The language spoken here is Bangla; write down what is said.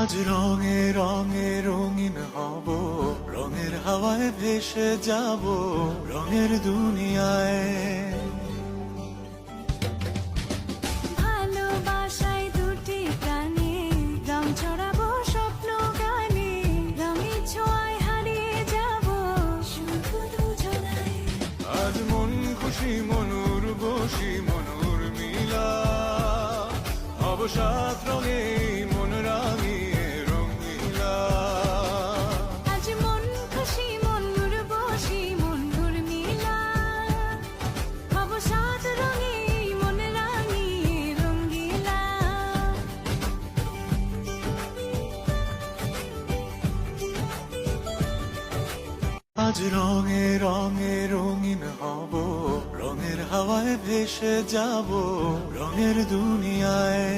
আজ রঙে রঙে রঙিন হব, রঙের হাওয়ায় ভেসে যাব, রঙের দুনিয়ায়। ভালোবাসায় দুটি প্রাণে রং ছড়াবো স্বপ্ন গানে, রঙের ছোঁয়ায় হারিয়ে যাব শুধু দুজনায়। আজ মন খুশি মনুর বসি মনুর মিলা, অবসাদ রঙে মন রাঙিয়ে রঙিলা। আজ মন খুশি মনুর বসি মনুর মিলা, অবসাদ রঙে মন রাঙিয়ে রঙ্গিলা। আজ রঙে রঙে রঙিন হব, রঙের হাওয়ায় ভেসে যাব, রঙের দুনিয়ায়।